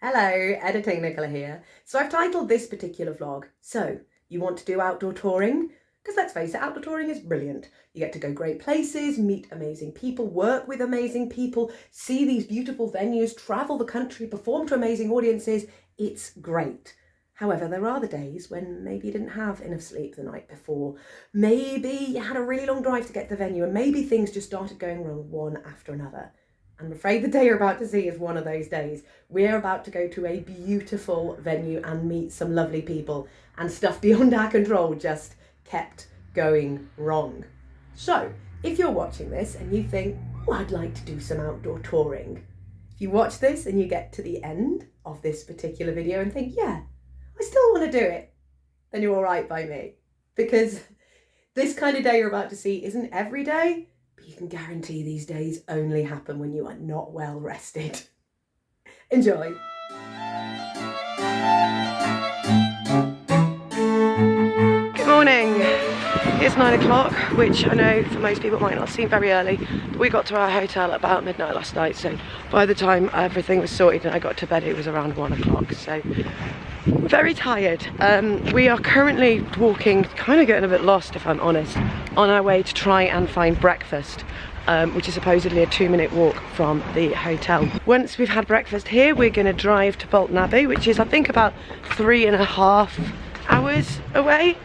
Hello, Editing Nicola here. So I've titled this particular vlog, So, you want to do outdoor touring? Because let's face it, outdoor touring is brilliant. You get to go great places, meet amazing people, work with amazing people, see these beautiful venues, travel the country, perform to amazing audiences. It's great. However, there are the days when maybe you didn't have enough sleep the night before. Maybe you had a really long drive to get to the venue and maybe things just started going wrong one after another. I'm afraid the day you're about to see is one of those days. We're about to go to a beautiful venue and meet some lovely people, and stuff beyond our control just kept going wrong. So, if you're watching this and you think, oh, I'd like to do some outdoor touring, if you watch this and you get to the end of this particular video and think, yeah, I still want to do it, then you're all right by me. Because this kind of day you're about to see isn't every day, but you can guarantee these days only happen when you are not well rested. Enjoy. Good morning. It's 9 o'clock, which I know for most people might not seem very early, but we got to our hotel at about midnight last night, so by the time everything was sorted and I got to bed it was around 1 o'clock, so very tired. We are currently walking, kind of getting a bit lost if I'm honest, on our way to try and find breakfast, which is supposedly a 2-minute walk from the hotel. Once we've had breakfast here, we're going to drive to Bolton Abbey, which is I think about 3.5 hours away.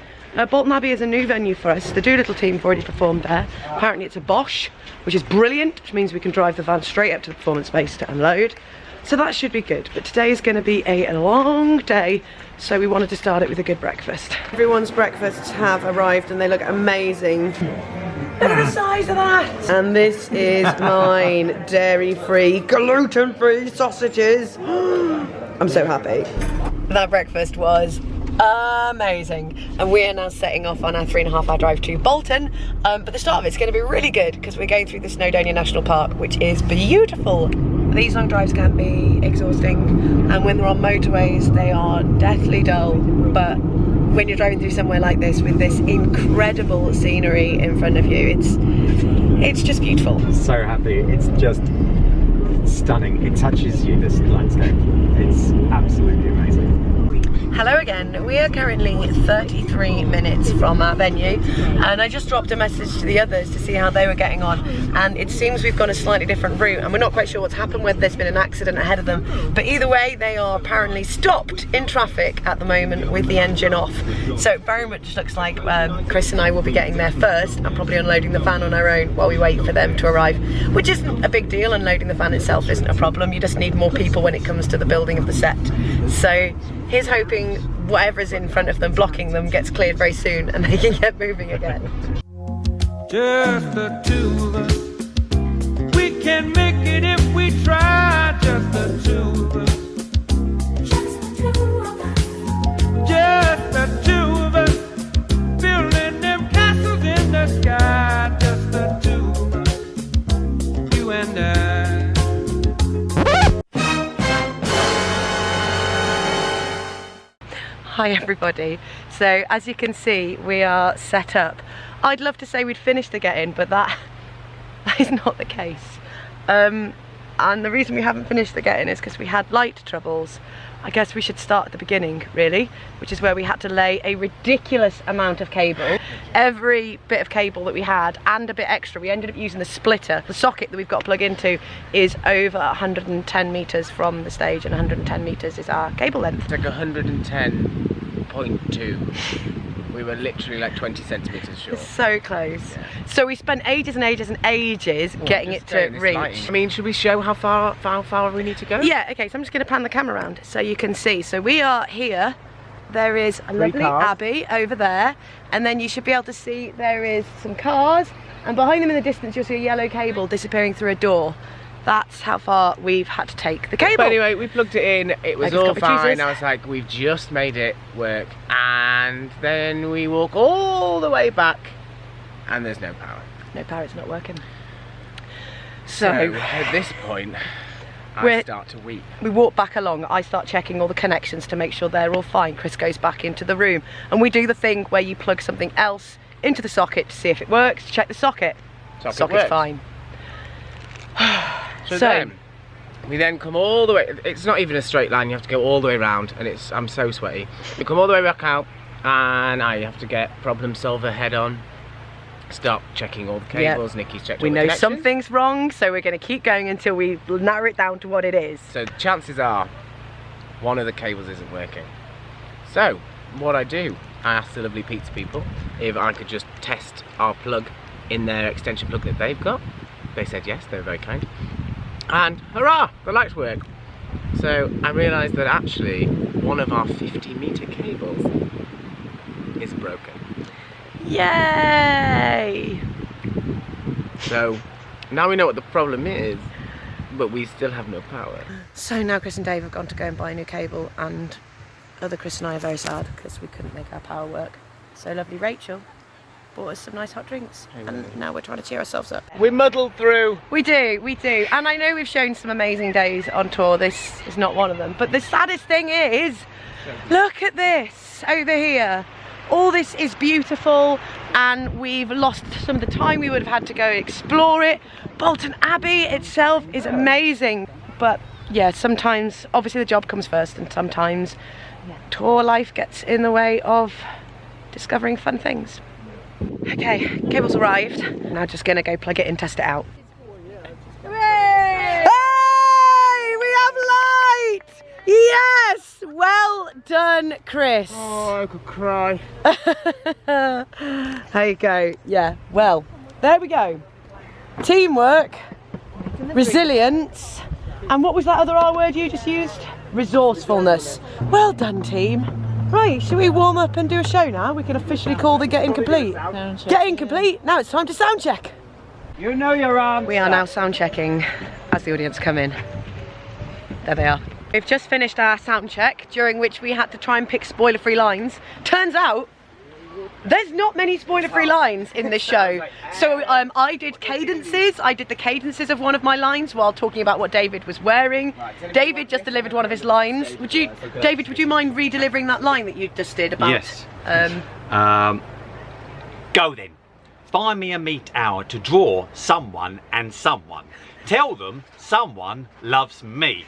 Bolton Abbey is a new venue for us. The Doolittle team have already performed there. Apparently it's a Bosch, which is brilliant, which means we can drive the van straight up to the performance space to unload. So that should be good, but today is going to be a long day, so we wanted to start it with a good breakfast. Everyone's breakfasts have arrived and they look amazing. Look at the size of that! And this is mine, dairy-free, gluten-free sausages. I'm so happy. That breakfast was amazing, and we are now setting off on our 3.5-hour drive to Bolton, but the start of it's going to be really good because we're going through the Snowdonia National Park, which is beautiful. These long drives can be exhausting, and when they're on motorways they are deathly dull, but when you're driving through somewhere like this with this incredible scenery in front of you, it's just beautiful. So happy. It's just stunning. It touches you, this landscape. It's absolutely amazing. Hello again. We are currently 33 minutes from our venue, and I just dropped a message to the others to see how they were getting on, and it seems we've gone a slightly different route and we're not quite sure what's happened, whether there's been an accident ahead of them, but either way they are apparently stopped in traffic at the moment with the engine off. So it very much looks like Chris and I will be getting there first and probably unloading the van on our own while we wait for them to arrive, which isn't a big deal. Unloading the van itself isn't a problem, you just need more people when it comes to the building of the set. So here's hoping whatever's in front of them blocking them gets cleared very soon and they can get moving again. Just the two of us, we can make it if we try. Just the two of us, just the two of us, just the two of us, building them castles in the sky. Just the two of us, you and I. Hi everybody. So as you can see, we are set up. I'd love to say we'd finished the get-in, but that is not the case. And the reason we haven't finished the get-in is because we had light troubles. I guess we should start at the beginning, really, which is where we had to lay a ridiculous amount of cable. Every bit of cable that we had, and a bit extra, we ended up using the splitter. The socket that we've got to plug into is over 110 metres from the stage, and 110 metres is our cable length. It's like 110.2. We were literally like 20 centimetres short. So close. Yeah. So we spent ages and ages and ages getting it to reach. Lighting. I mean, should we show how far we need to go? Yeah, okay, so I'm just going to pan the camera around so you can see. So we are here. There is a lovely abbey over there, and then you should be able to see there is some cars, and behind them in the distance you'll see a yellow cable disappearing through a door. That's how far we've had to take the cable. But anyway, we plugged it in, it was all fine. I was like, we've just made it work, and then we walk all the way back and there's no power. No power, it's not working. So at this point, I start to weep. We walk back along, I start checking all the connections to make sure they're all fine. Chris goes back into the room, and we do the thing where you plug something else into the socket to see if it works, check the socket. Socket's fine. So then, We then come all the way, it's not even a straight line, you have to go all the way around, and I'm so sweaty. We come all the way back out, and I have to get problem solver head on. Start checking all the cables, Nikki's checked all the connections. We know something's wrong, so we're going to keep going until we narrow it down to what it is. So chances are, one of the cables isn't working. So, what I do, I asked the lovely pizza people if I could just test our plug in their extension plug that they've got. They said yes, they were very kind. And hurrah, the lights work. So I realised that actually one of our 50-metre cables is broken. Yay! So now we know what the problem is, but we still have no power. So now Chris and Dave have gone to go and buy a new cable, and other Chris and I are very sad because we couldn't make our power work. So lovely Rachel bought us some nice hot drinks, and now we're trying to cheer ourselves up. We muddled through. We do. And I know we've shown some amazing days on tour. This is not one of them. But the saddest thing is, look at this over here. All this is beautiful, and we've lost some of the time we would have had to go explore it. Bolton Abbey itself is amazing. But yeah, sometimes, obviously the job comes first, and sometimes tour life gets in the way of discovering fun things. Okay, cable's arrived. Now just gonna go plug it in, test it out. Hooray! Hey, we have light! Yes! Well done, Chris. Oh, I could cry. There you go. Yeah, well, there we go. Teamwork, resilience, and what was that other R word you just used? Resourcefulness. Well done, team. Right, should we warm up and do a show now? We can officially call the Get In Complete. Get In Complete. Now it's time to sound check. You know you're on. We are now sound checking as the audience come in. There they are. We've just finished our sound check, during which we had to try and pick spoiler-free lines. Turns out there's not many spoiler-free lines in this show. So I did cadences. I did the cadences of one of my lines while talking about what David was wearing. David just delivered one of his lines. David, would you mind re-delivering that line that you just did about? Yes. Go then. Find me a meet hour to draw someone and someone. Tell them someone loves me.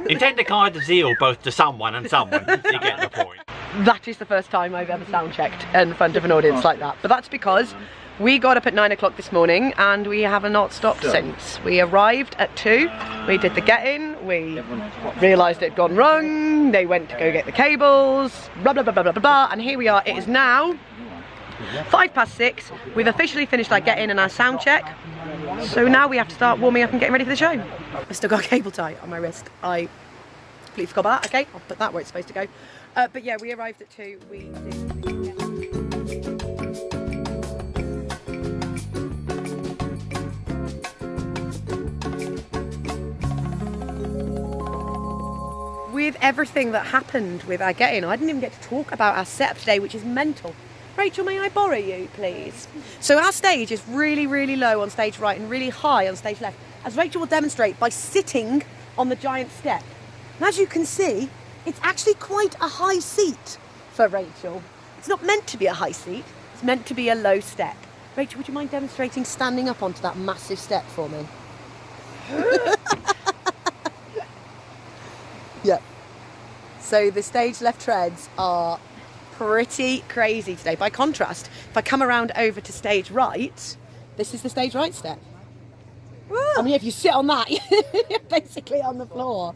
Intend to guide the zeal both to someone and someone. You get the point. That is the first time I've ever sound checked in front of an audience like that. But that's because we got up at 9 o'clock this morning and we have not stopped since. We arrived at 2, we did the get in, we realised it had gone wrong, they went to go get the cables, blah blah blah blah blah blah, and here we are. It is now 6:05. We've officially finished our get in and our sound check. So now we have to start warming up and getting ready for the show. I've still got a cable tie on my wrist. I completely forgot about that. Okay, I'll put that where it's supposed to go. But yeah, we arrived at 2. With everything that happened with our get-in, I didn't even get to talk about our setup today, which is mental. Rachel, may I borrow you, please? So our stage is really, really low on stage right and really high on stage left, as Rachel will demonstrate by sitting on the giant step. And as you can see, it's actually quite a high seat for Rachel. It's not meant to be a high seat, it's meant to be a low step. Rachel, would you mind demonstrating standing up onto that massive step for me? Yeah. So the stage left treads are pretty crazy today. By contrast, if I come around over to stage right, this is the stage right step. Woo. I mean, if you sit on that, you're basically on the floor.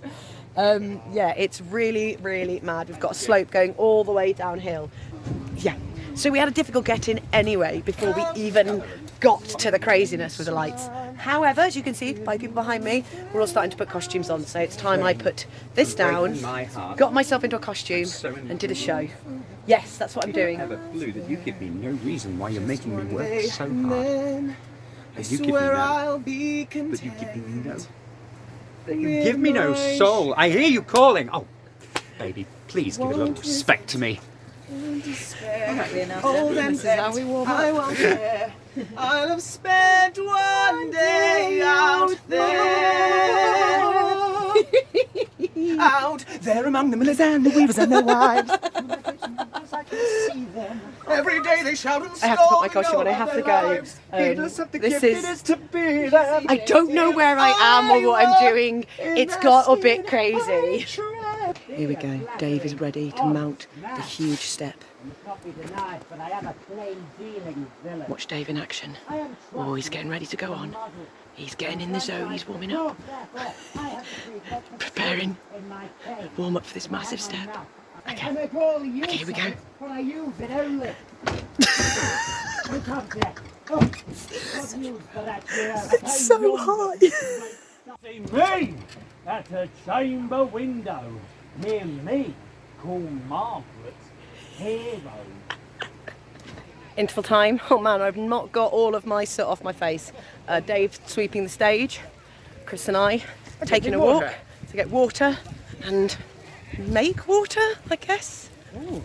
Yeah, it's really, really mad. We've got a slope going all the way downhill. Yeah, so we had a difficult get-in anyway before we even got to the craziness with the lights. However, as you can see by people behind me, we're all starting to put costumes on, so it's time I put this down, got myself into a costume and did a show. Yes, that's what I'm doing. I have a clue that you give me no reason why you're making me work so hard. But you give me no. But you give me no. You give me no soul. I hear you calling. Oh, baby, please give a little respect to me. This is how we warm up. I'll have spent one day out there. Out there among the millers and the weavers and their wives. Every day they shout and I have to put my costume on, I have to go. This is... I don't know where I am or what I'm doing. It's got a bit crazy. Here we go. Dave is ready to mount the huge step. Watch Dave in action. Oh, he's getting ready to go on. He's getting in the zone, he's warming up. Preparing. Warm up for this massive step. Okay, here we go. It's so high. See me at a chamber window near me, called Margaret's Hero. Interval time. Oh man, I've not got all of my soot off my face. Dave sweeping the stage, Chris and I taking a walk to get water and make water, I guess. Ooh.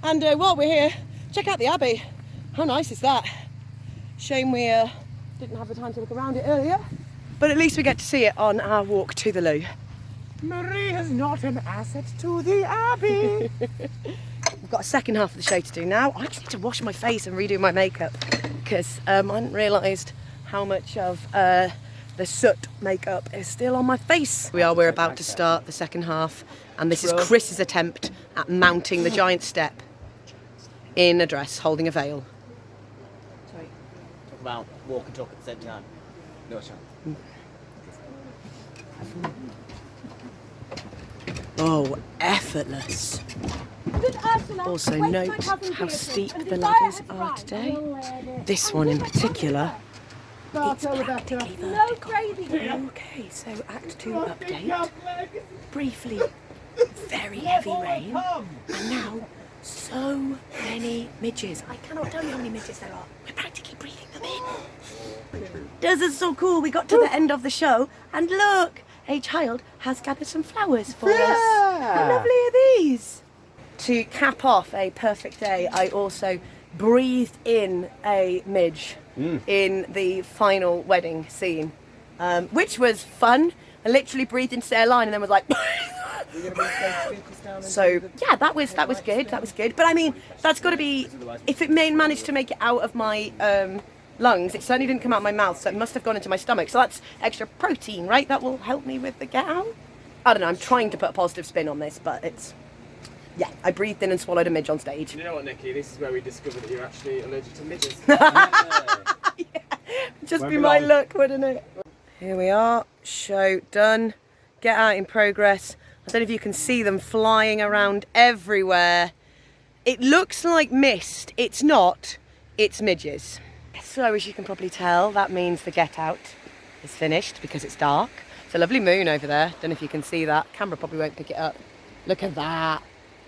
And while we're here, check out the Abbey. How nice is that? Shame we didn't have the time to look around it earlier, but at least we get to see it on our walk to the loo. Maria's not an asset to the Abbey. We've got a second half of the show to do now. I just need to wash my face and redo my makeup because I hadn't realised how much of the soot makeup is still on my face. We're about to start the second half, and this is Chris's attempt at mounting the giant step in a dress, holding a veil. Sorry. Talk about walk and talk at the same time. No chance. Oh, effortless. Also note how steep the ladders are today. This one in particular, it's practically vertical. Okay, so Act 2 update. Briefly, very heavy rain, and now so many midges. I cannot tell you how many midges there are. We're practically breathing them in. This is so cool. We got to the end of the show, and look, a child has gathered some flowers for us. How lovely are these? To cap off a perfect day, I also breathed in a midge in the final wedding scene, which was fun. I literally breathed into their line and then was like... So yeah, that was good. That was good. But I mean, that's got to be, if it managed to make it out of my lungs, it certainly didn't come out of my mouth, so it must have gone into my stomach. So that's extra protein, right? That will help me with the get out. I don't know. I'm trying to put a positive spin on this, but it's... Yeah, I breathed in and swallowed a midge on stage. You know what, Nikki? This is where we discovered that you're actually allergic to midges. Yeah, just be my luck, wouldn't it? Here we are, show done. Get out in progress. I don't know if you can see them flying around everywhere. It looks like mist. It's not. It's midges. So as you can probably tell, that means the get out is finished because it's dark. It's a lovely moon over there. Don't know if you can see that. Camera probably won't pick it up. Look at that.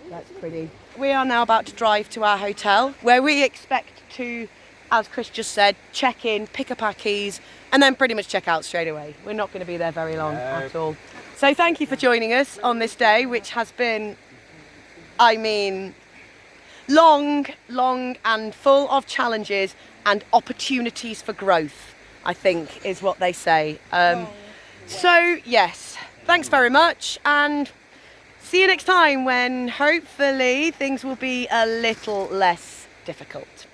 That's pretty. We are now about to drive to our hotel where we expect to, as Chris just said, check in, pick up our keys, and then pretty much check out straight away. We're not going to be there very long at all. So thank you for joining us on this day, which has been, I mean, long and full of challenges and opportunities for growth, I think is what they say. So yes, thanks very much, and see you next time when hopefully things will be a little less difficult.